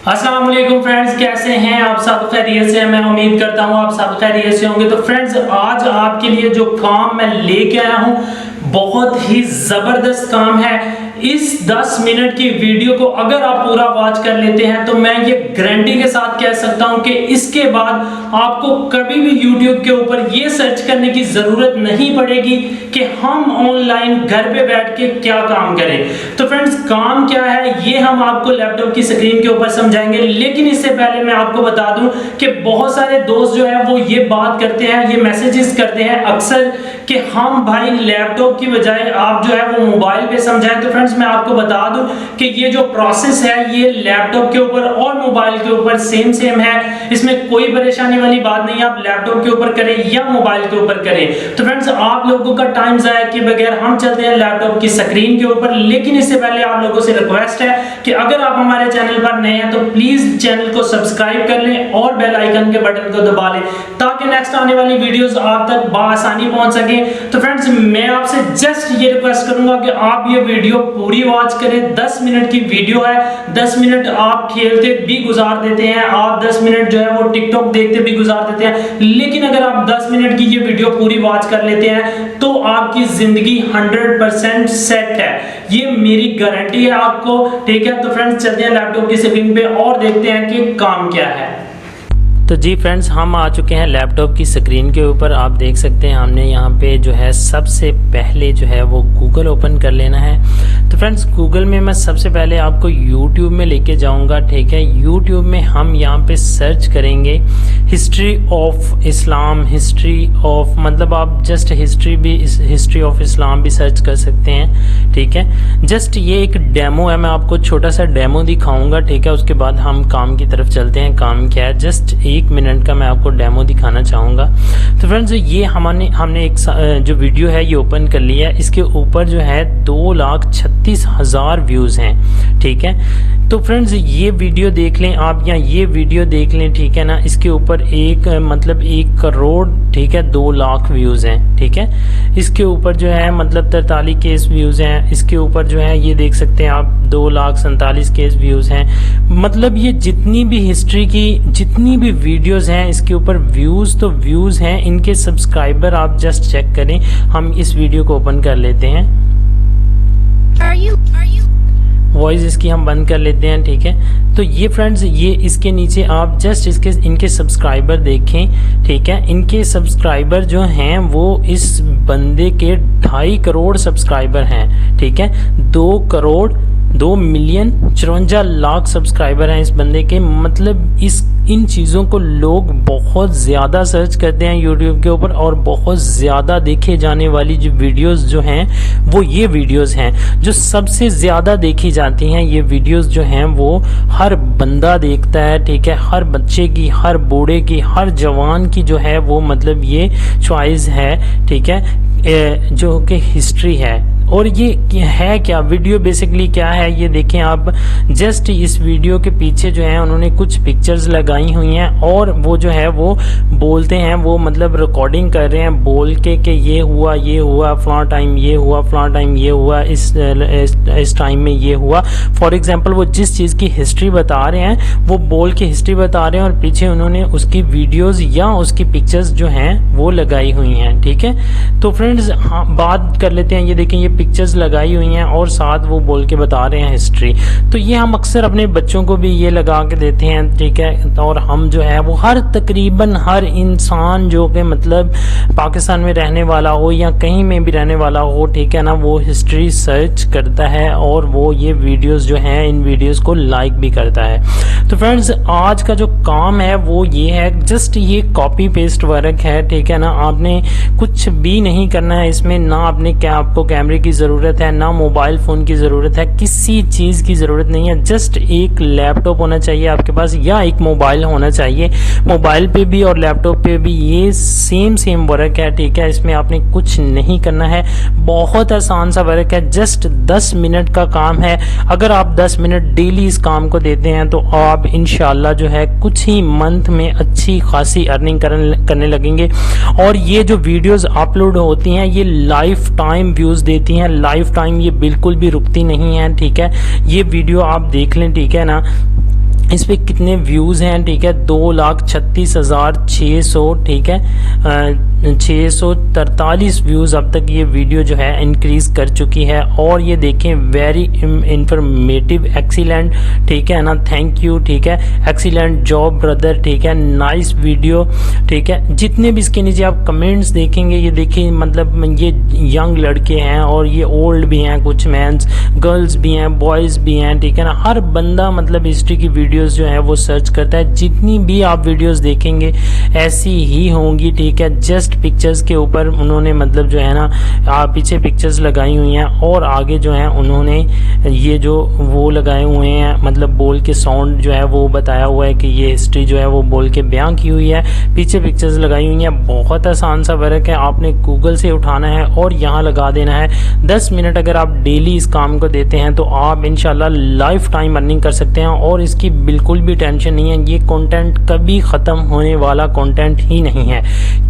अस्सलाम वालेकुम फ्रेंड्स, कैसे हैं आप सब? खैरियत से? मैं उम्मीद करता हूं आप सब खैरियत से होंगे। तो फ्रेंड्स, आज आपके लिए जो काम मैं लेके आया हूं बहुत ही ज़बरदस्त काम है। इस 10 मिनट की वीडियो को अगर आप पूरा वॉच कर लेते हैं तो मैं ये गारंटी के साथ कह सकता हूं कि इसके बाद आपको कभी भी YouTube के ऊपर ये सर्च करने की ज़रूरत नहीं पड़ेगी कि हम ऑनलाइन घर पे बैठ के क्या काम करें। तो फ्रेंड्स, काम क्या है ये हम आपको लैपटॉप की स्क्रीन के ऊपर समझाएंगे, लेकिन इससे पहले मैं आपको बता दूं कि बहुत सारे दोस्त जो है वो ये बात करते हैं, ये मैसेजेस करते हैं अक्सर कि हम भाई लैपटॉप की बजाय आप जो है वो मोबाइल पे समझाएं। तो फ्रेंड्स, मैं आपको बता दूं कि ये जो प्रोसेस है ये लैपटॉप के ऊपर और मोबाइल के ऊपर सेम है, इसमें कोई परेशानी वाली बात नहीं है। आप लैपटॉप के ऊपर करें या मोबाइल के ऊपर करें। तो फ्रेंड्स, आप लोगों का टाइम जाया किए बगैर हम चलते हैं लैपटॉप की स्क्रीन के ऊपर, लेकिन इससे पहले आप लोगों से रिक्वेस्ट है कि अगर आप हमारे चैनल पर नए हैं तो प्लीज चैनल को सब्सक्राइब कर लें और बेल आइकन के बटन को दबा लें ताकि नेक्स्ट आने वाली वीडियोस आप तक बआसानी पहुंच सके। तो फ्रेंड्स, मैं आपसे जस्ट ये रिक्वेस्ट करूंगा कि आप ये वीडियो पूरी वॉच करें। 10 मिनट की वीडियो है, 10 मिनट आप खेलते भी गुजार देते हैं, आप 10 मिनट जो है वो टिकटॉक देखते भी गुजार देते हैं, लेकिन अगर आप 10 मिनट की ये वीडियो पूरी वॉच कर लेते हैं तो आपकी जिंदगी 100% सेट है, ये मेरी गारंटी है आपको। ठीक है, तो फ्रेंड्स चलते हैं लैपटॉप की स्क्रीन पे और देखते हैं कि काम क्या है। तो जी फ्रेंड्स, हम आ चुके हैं लैपटॉप की स्क्रीन के ऊपर। आप देख सकते हैं हमने यहाँ पे जो है सबसे पहले जो है वो गूगल ओपन कर लेना है। तो फ्रेंड्स, गूगल में मैं सबसे पहले आपको यूट्यूब में लेके जाऊँगा। ठीक है, यूट्यूब में हम यहाँ पे सर्च करेंगे history of Islam, history of मतलब आप जस्ट हिस्ट्री ऑफ इस्लाम भी सर्च कर सकते हैं। ठीक है, जस्ट ये एक डेमो है, मैं आपको छोटा सा डेमो दिखाऊंगा। ठीक है, उसके बाद हम काम की तरफ चलते हैं। काम क्या है, जस्ट 1 मिनट का मैं आपको डेमो दिखाना चाहूँगा। तो फ्रेंड्स, ये हमने एक जो वीडियो है ये ओपन कर लिया है। इसके ऊपर जो है 2,36,000 व्यूज़ हैं। ठीक है, तो फ्रेंड्स ये वीडियो देख लें आप, या ये वीडियो देख लें। ठीक है ना, इसके ऊपर मतलब 1 करोड़ ठीक है 2 लाख व्यूज़ हैं। ठीक है, इसके ऊपर जो है मतलब 43 केस व्यूज़ हैं। इसके ऊपर जो है ये देख सकते हैं आप 2,47,000 केस व्यूज़ हैं। मतलब ये जितनी भी हिस्ट्री की जितनी भी वीडियोस हैं इसके ऊपर व्यूज़ तो व्यूज़ हैं। इनके सब्सक्राइबर आप जस्ट चेक करें। हम इस वीडियो को ओपन कर लेते हैं, वॉइस इसकी हम बंद कर लेते हैं। ठीक है, तो ये फ्रेंड्स ये इसके नीचे आप जस्ट इनके सब्सक्राइबर देखें। ठीक है, इनके सब्सक्राइबर जो हैं वो इस बंदे के 2.5 करोड़ सब्सक्राइबर हैं। ठीक है, 2,54,54,00,000 सब्सक्राइबर हैं इस बंदे के। मतलब इन चीज़ों को लोग बहुत ज़्यादा सर्च करते हैं यूट्यूब के ऊपर, और बहुत ज़्यादा देखे जाने वाली जो वीडियोस जो हैं वो ये वीडियोस हैं जो सबसे ज़्यादा देखी जाती हैं। ये वीडियोस जो हैं वो हर बंदा देखता है। ठीक है, हर बच्चे की, हर बूढ़े की, हर जवान की जो है वो मतलब ये चॉइस है। ठीक है, जो कि हिस्ट्री है। और ये है क्या वीडियो, बेसिकली क्या है ये देखें आप। जस्ट इस वीडियो के पीछे जो है उन्होंने कुछ पिक्चर्स लगाई हुई हैं, और वो जो है वो बोलते हैं, वो मतलब रिकॉर्डिंग कर रहे हैं बोल के कि ये हुआ फलां टाइम, ये हुआ फलां टाइम, ये हुआ इस टाइम में ये हुआ। फॉर एग्जांपल वो जिस चीज़ की हिस्ट्री बता रहे हैं वो बोल के हिस्ट्री बता रहे हैं, और पीछे उन्होंने उसकी वीडियोज़ या उसकी पिक्चर्स जो हैं वो लगाई हुई हैं। ठीक है, तो फ्रेंड्स हाँ बात कर लेते हैं। ये देखें ये पिक्चर्स लगाई हुई हैं और साथ वो बोल के बता रहे हैं हिस्ट्री। तो ये हम अक्सर अपने बच्चों को भी ये लगा के देते हैं। ठीक है, और हम जो है वो तकरीबन हर इंसान जो कि मतलब पाकिस्तान में रहने वाला हो या कहीं में भी रहने वाला हो, ठीक है ना, वो हिस्ट्री सर्च करता है और वो ये वीडियोस जो हैं इन वीडियोस को लाइक भी करता है। तो फ्रेंड्स, आज का जो काम है वो ये है, जस्ट ये कॉपी पेस्ट वर्क है। ठीक है ना, आपने कुछ भी नहीं करना है इसमें, ना आपको कैमरे की ज़रूरत है, ना मोबाइल फ़ोन की ज़रूरत है, किसी चीज़ की ज़रूरत नहीं है। जस्ट एक लैपटॉप होना चाहिए आपके पास या एक मोबाइल होना चाहिए। मोबाइल पे भी और लैपटॉप पे भी ये सेम वर्क है। ठीक है, इसमें आपने कुछ नहीं करना है, बहुत आसान सा वर्क है, जस्ट 10 मिनट का काम है। अगर आप 10 मिनट डेली इस काम को देते हैं तो आप इंशाल्लाह जो है कुछ ही मंथ में अच्छी खासी अर्निंग करने लगेंगे। और ये जो वीडियोस अपलोड होती हैं ये लाइफ टाइम व्यूज़ देती हैं, लाइफ टाइम, ये बिल्कुल भी रुकती नहीं है। ठीक है, ये वीडियो आप देख लें। ठीक है ना, इस पे कितने व्यूज़ हैं, ठीक है, 2,36,600, ठीक है, 643 व्यूज़ अब तक ये वीडियो जो है इंक्रीज़ कर चुकी है। और ये देखें, वेरी इंफॉर्मेटिव, एक्सीलेंट, ठीक है ना, थैंक यू, ठीक है, एक्सीलेंट जॉब ब्रदर, ठीक है, नाइस वीडियो, ठीक है। जितने भी इसके नीचे आप कमेंट्स देखेंगे, ये देखिए मतलब ये यंग लड़के हैं और ये ओल्ड भी हैं, कुछ मैंस, गर्ल्स भी हैं, बॉयज़ भी हैं, ठीक है ना। हर बंदा मतलब हिस्ट्री की वीडियोस जो है वो सर्च करता है। जितनी भी आप वीडियोस देखेंगे ऐसी ही होंगी, ठीक है। जस्ट पिक्चर्स के ऊपर उन्होंने मतलब जो है ना पीछे पिक्चर्स लगाई हुई हैं और आगे जो है उन्होंने ये जो वो लगाए हुए हैं, मतलब बोल के साउंड जो है वो बताया हुआ है कि ये हिस्ट्री जो है वो बोल के बयां की हुई है, पीछे पिक्चर्स लगाई हुई हैं। बहुत आसान सा वर्क है, आपने गूगल से उठाना है और यहाँ लगा देना है। 10 मिनट अगर आप डेली इस काम को देते हैं तो आप इंशाल्लाह लाइफ टाइम अर्निंग कर सकते हैं और इसकी बिल्कुल भी टेंशन नहीं है। ये कंटेंट कभी ख़त्म होने वाला कंटेंट ही नहीं है।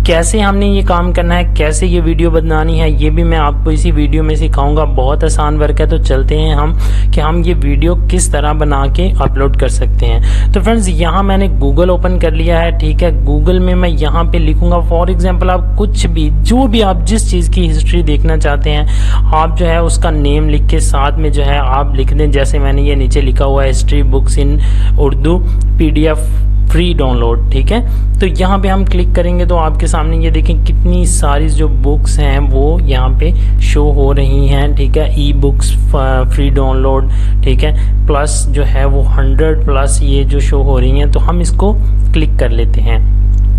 कैसे हमने ये काम करना है, कैसे ये वीडियो बनानी है, ये भी मैं आपको इसी वीडियो में सिखाऊंगा। बहुत आसान वर्क है। तो चलते हैं हम कि हम ये वीडियो किस तरह बना के अपलोड कर सकते हैं। तो फ्रेंड्स, यहाँ मैंने गूगल ओपन कर लिया है, ठीक है। गूगल में मैं यहाँ पे लिखूंगा, फॉर एग्जांपल आप कुछ भी, जो भी आप जिस चीज़ की हिस्ट्री देखना चाहते हैं, आप जो है उसका नेम लिख के साथ में जो है आप लिख दें। जैसे मैंने ये नीचे लिखा हुआ है, हिस्ट्री बुक्स इन उर्दू PDF फ्री डाउनलोड, ठीक है। तो यहाँ पे हम क्लिक करेंगे तो आपके सामने ये देखें कितनी सारी जो बुक्स हैं वो यहाँ पे शो हो रही हैं, ठीक है। ई बुक्स फ्री डाउनलोड, ठीक है, प्लस जो है वो 100+ ये जो शो हो रही हैं। तो हम इसको क्लिक कर लेते हैं।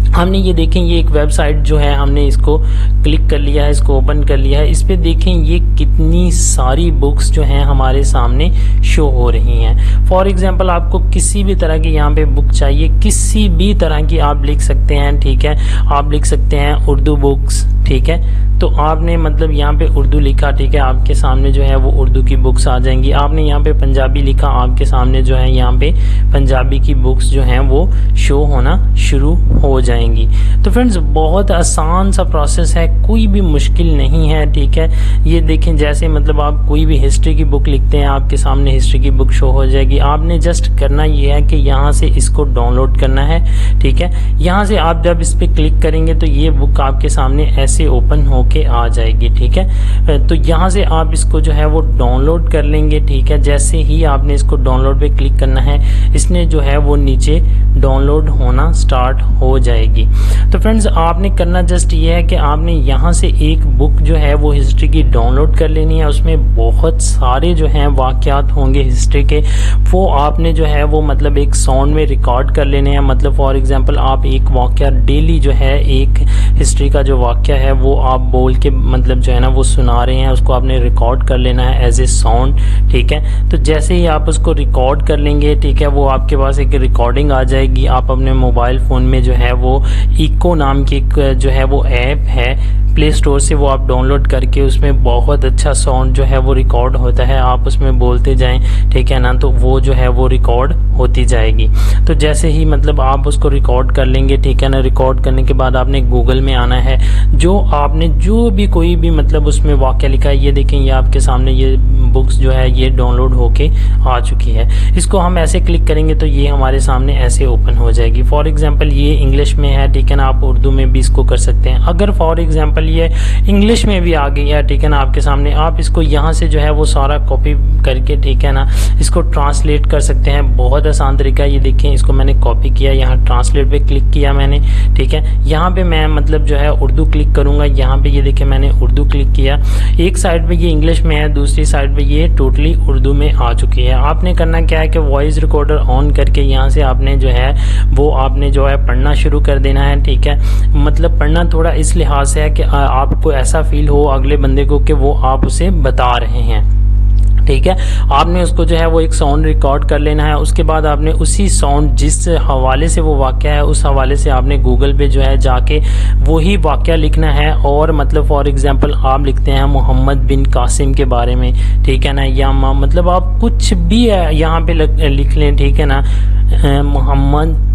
हमने ये देखें, ये एक वेबसाइट जो है हमने इसको क्लिक कर लिया है, इसको ओपन कर लिया है। इस पे देखें ये कितनी सारी बुक्स जो हैं हमारे सामने शो हो रही हैं। फॉर एग्जांपल आपको किसी भी तरह की यहाँ पे बुक चाहिए, किसी भी तरह की आप लिख सकते हैं, ठीक है। आप लिख सकते हैं उर्दू बुक्स, ठीक है। तो आपने मतलब यहाँ पे उर्दू लिखा, ठीक है, आपके सामने जो है वो उर्दू की बुक्स आ जाएंगी। आपने यहाँ पे पंजाबी लिखा, आपके सामने जो है यहाँ पे पंजाबी की बुक्स जो हैं वो शो होना शुरू हो जाएंगी। तो फ्रेंड्स, बहुत आसान सा प्रोसेस है, कोई भी मुश्किल नहीं है, ठीक है। ये देखें, जैसे मतलब आप कोई भी हिस्ट्री की बुक लिखते हैं, आपके सामने हिस्ट्री की बुक शो हो जाएगी। आपने जस्ट करना ये है कि यहाँ से इसको डाउनलोड करना है, ठीक है। यहाँ से आप जब इस पर क्लिक करेंगे तो ये बुक आपके सामने ऐसे ओपन होके आ जाएगी, ठीक है। तो यहाँ से आप इसको जो है वो डाउनलोड कर लेंगे, ठीक है। जैसे ही आपने इसको डाउनलोड पे क्लिक करना है, इसने जो है वो नीचे डाउनलोड होना स्टार्ट हो जाएगी। तो फ्रेंड्स, आपने करना जस्ट ये है कि आपने यहाँ से एक बुक जो है वो हिस्ट्री की डाउनलोड कर लेनी है। उसमें बहुत सारे जो हैं वाक़यात होंगे हिस्ट्री के, वो आपने जो है वो मतलब एक साउंड में रिकॉर्ड कर लेने हैं। मतलब फॉर एग्जांपल आप एक वाक़या डेली जो है, एक हिस्ट्री का जो वाक़या है वो आप बोल के मतलब जो है ना वो सुना रहे हैं, उसको आपने रिकॉर्ड कर लेना है एज ए साउंड, ठीक है। तो जैसे ही आप उसको रिकॉर्ड कर लेंगे, ठीक है, वो आपके पास एक रिकॉर्डिंग आ जाएगी। आप अपने मोबाइल फ़ोन में जो है वो इको नाम की एक जो है वो ऐप है प्ले स्टोर से, वो आप डाउनलोड करके उसमें बहुत अच्छा साउंड जो है वो रिकॉर्ड होता है। आप उसमें बोलते जाएं, ठीक है ना, तो वो जो है वो रिकॉर्ड होती जाएगी। तो जैसे ही मतलब आप उसको रिकॉर्ड कर लेंगे, ठीक है ना, रिकॉर्ड करने के बाद आपने गूगल में आना है। जो आपने जो भी कोई भी मतलब उसमें वाक़या लिखा है, ये देखें, ये आपके सामने ये बुक्स जो है ये डाउनलोड होके आ चुकी है। इसको हम ऐसे क्लिक करेंगे तो ये हमारे सामने ऐसे ओपन हो जाएगी। फॉर एग्जांपल ये इंग्लिश में है, ठीक है ना, आप उर्दू में भी इसको कर सकते हैं। अगर फॉर एग्जांपल ये इंग्लिश में भी आ गई है, ठीक है ना, आपके सामने, आप इसको यहाँ से जो है वो सारा कॉपी करके, ठीक है ना, इसको ट्रांसलेट कर सकते हैं। बहुत आसान तरीका है। ये देखें, इसको मैंने कॉपी किया, यहाँ ट्रांसलेट पे क्लिक किया मैंने, ठीक है। यहाँ पे मैं मतलब जो है उर्दू क्लिक करूँगा। यहाँ पे ये देखें मैंने उर्दू क्लिक किया। एक साइड पे ये इंग्लिश में है, दूसरी साइड पे ये टोटली उर्दू में आ चुकी है। आपने करना क्या है कि वॉइस रिकॉर्डर ऑन करके यहाँ से आपने जो है वो आपने जो है पढ़ना शुरू कर देना है, ठीक है। मतलब पढ़ना थोड़ा इस लिहाज से है कि आपको ऐसा फील हो अगले बंदे को कि वो आप उसे बता रहे हैं, ठीक है। आपने उसको जो है वो एक साउंड रिकॉर्ड कर लेना है। उसके बाद आपने उसी साउंड जिस हवाले से वो वाक़या है, उस हवाले से आपने गूगल पे जो है जाके वही वाक़या लिखना है। और मतलब फॉर एग्जांपल आप लिखते हैं मोहम्मद बिन कासिम के बारे में, ठीक है ना, या मतलब आप कुछ भी यहाँ पे लिख लें, ठीक है ना, मोहम्मद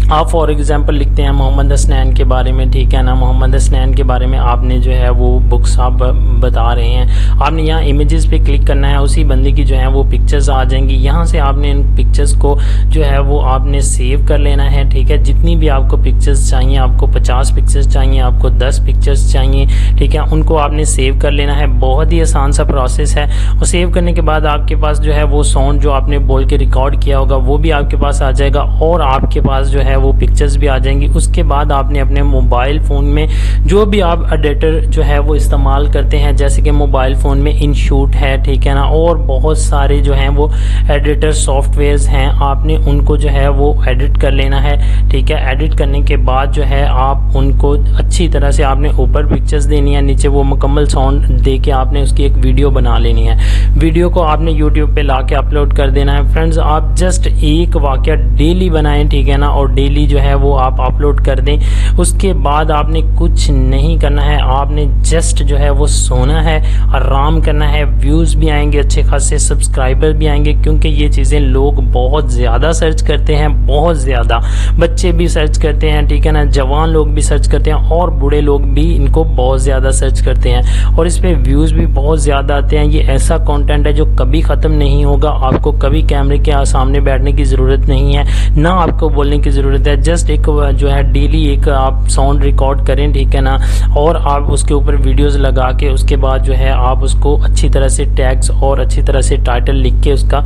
आप फॉर एग्जांपल लिखते हैं मोहम्मद हसनैन के बारे में, ठीक है ना, मोहम्मद हसनैन के बारे में आपने जो है वो बुक्स आप बता रहे हैं, आपने यहाँ इमेजेस पे क्लिक करना है, उसी बंदे की जो है वो पिक्चर्स आ जाएंगी। यहाँ से आपने इन पिक्चर्स को जो है वो आपने सेव कर लेना है, ठीक है। जितनी भी आपको पिक्चर्स चाहिए, आपको 50 पिक्चर्स चाहिए, आपको 10 पिक्चर्स चाहिए, ठीक है, उनको आपने सेव कर लेना है। बहुत ही आसान सा प्रोसेस है। और सेव करने के बाद आपके पास जो है वो साउंड जो आपने बोल के रिकॉर्ड किया होगा वो भी आपके पास आ जाएगा और आपके पास जो है वो पिक्चर्स भी आ जाएंगी। उसके बाद आपने अपने मोबाइल फ़ोन में जो भी आप एडिटर जो है वो इस्तेमाल करते हैं, जैसे कि मोबाइल फ़ोन में इनशूट है, ठीक है ना, और बहुत सारे जो हैं वो एडिटर सॉफ्टवेयर्स हैं, आपने उनको जो है वो एडिट कर लेना है, ठीक है। एडिट करने के बाद जो है आप उनको अच्छी तरह से आपने ऊपर पिक्चर्स देनी है, नीचे वो मुकम्मल साउंड दे के आपने उसकी एक वीडियो बना लेनी है। वीडियो को आपने यूट्यूब पे ला के अपलोड कर देना है। फ्रेंड्स, आप जस्ट एक वाक़या डेली बनाएं, ठीक है ना, और डेली जो है वो आप अपलोड कर दें। उसके बाद आपने कुछ नहीं करना है, आपने जस्ट जो है वो सोना है, आराम करना है। व्यूज़ भी आएंगे अच्छे खासे, सब्सक्राइबर भी आएंगे, क्योंकि ये चीज़ें लोग बहुत ज़्यादा सर्च करते हैं, बहुत ज़्यादा। बच्चे भी सर्च करते हैं, ठीक है ना, जवान लोग भी सर्च करते हैं और बूढ़े लोग भी इनको बहुत ज़्यादा सर्च करते हैं और इस पर व्यूज़ भी बहुत ज़्यादा आते हैं। ये ऐसा कंटेंट है जो कभी ख़त्म नहीं होगा। आपको कभी कैमरे के सामने बैठने की ज़रूरत नहीं है, ना आपको बोलने की ज़रूरत है। जस्ट एक जो है डेली एक आप साउंड रिकॉर्ड करें, ठीक है ना, और आप उसके ऊपर वीडियोस लगा के उसके बाद जो है आप उसको अच्छी तरह से टैग्स और अच्छी तरह से टाइटल लिख के उसका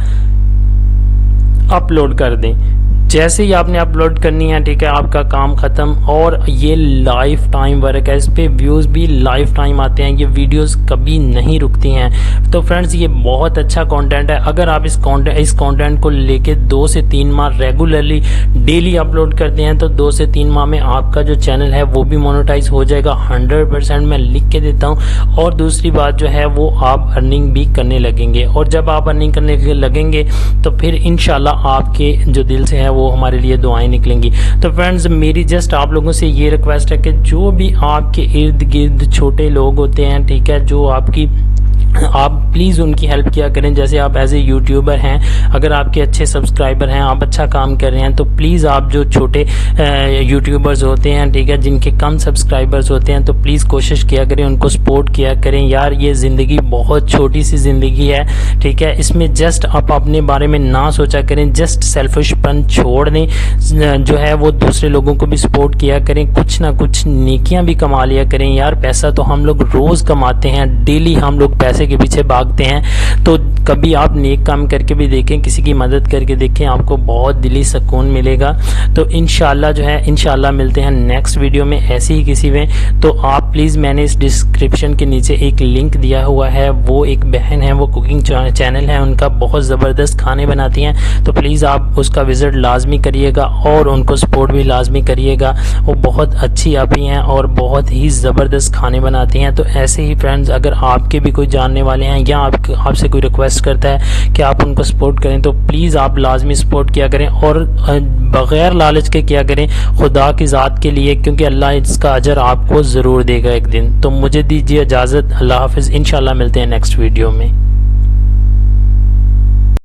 अपलोड कर दें। जैसे ही आपने अपलोड करनी है, ठीक है, आपका काम ख़त्म। और ये लाइफ टाइम वर्क है, इस पे व्यूज़ भी लाइफ टाइम आते हैं, ये वीडियोस कभी नहीं रुकती हैं। तो फ्रेंड्स, ये बहुत अच्छा कंटेंट है। अगर आप इस कंटेंट को लेके 2 से 3 माह रेगुलरली डेली अपलोड करते हैं तो 2 से 3 माह में आपका जो चैनल है वो भी मोनेटाइज हो जाएगा 100%। मैं लिख के देता हूँ। और दूसरी बात जो है वो आप अर्निंग भी करने लगेंगे और जब आप अर्निंग करने लगेंगे तो फिर इंशाल्लाह आपके जो दिल से है वो हमारे लिए दुआएं निकलेंगी। तो फ्रेंड्स, मेरी जस्ट आप लोगों से ये रिक्वेस्ट है कि जो भी आपके इर्द गिर्द छोटे लोग होते हैं, ठीक है, जो आप प्लीज़ उनकी हेल्प किया करें। जैसे आप एज ए यूट्यूबर हैं, अगर आपके अच्छे सब्सक्राइबर हैं, आप अच्छा काम कर रहे हैं, तो प्लीज़ आप जो छोटे यूट्यूबर्स होते हैं, ठीक है, जिनके कम सब्सक्राइबर्स होते हैं, तो प्लीज़ कोशिश किया करें, उनको सपोर्ट किया करें। यार, ये ज़िंदगी बहुत छोटी सी ज़िंदगी है, ठीक है, इसमें जस्ट आप अपने बारे में ना सोचा करें, जस्ट सेल्फिशपन छोड़ दें, जो है वो दूसरे लोगों को भी सपोर्ट किया करें, कुछ ना कुछ नेकियां भी कमा लिया करें। यार, पैसा तो हम लोग रोज़ कमाते हैं, डेली हम लोग पैसे के पीछे भागते हैं, तो कभी आप नेक काम करके भी देखें, किसी की मदद करके देखें, आपको बहुत दिली सुकून मिलेगा। तो इंशाल्लाह जो है, इंशाल्लाह मिलते हैं नेक्स्ट वीडियो में ऐसे ही किसी में। तो आप प्लीज़, मैंने इस डिस्क्रिप्शन के नीचे एक लिंक दिया हुआ है, वो एक बहन है, वो कुकिंग चैनल है उनका, बहुत ज़बरदस्त खाने बनाती हैं, तो प्लीज़ आप उसका विज़िट लाजमी करिएगा और उनको सपोर्ट भी लाजमी करिएगा। वो बहुत अच्छी आपी हैं और बहुत ही ज़बरदस्त खाने बनाती हैं। तो ऐसे ही फ्रेंड्स, अगर आपके भी कोई जानने वाले हैं या आपसे कोई रिक्वेस्ट करता है कि आप उनको सपोर्ट करें, तो प्लीज़ आप लाजमी सपोर्ट किया करें और बग़ैर लालच के किया करें, खुदा की ज़ात के लिए, क्योंकि अल्लाह इसका अजर आपको ज़रूर देगा एक दिन। तो मुझे दीजिए इजाज़त, अल्लाह हाफ़िज़। इंशाल्लाह मिलते हैं नेक्स्ट वीडियो में।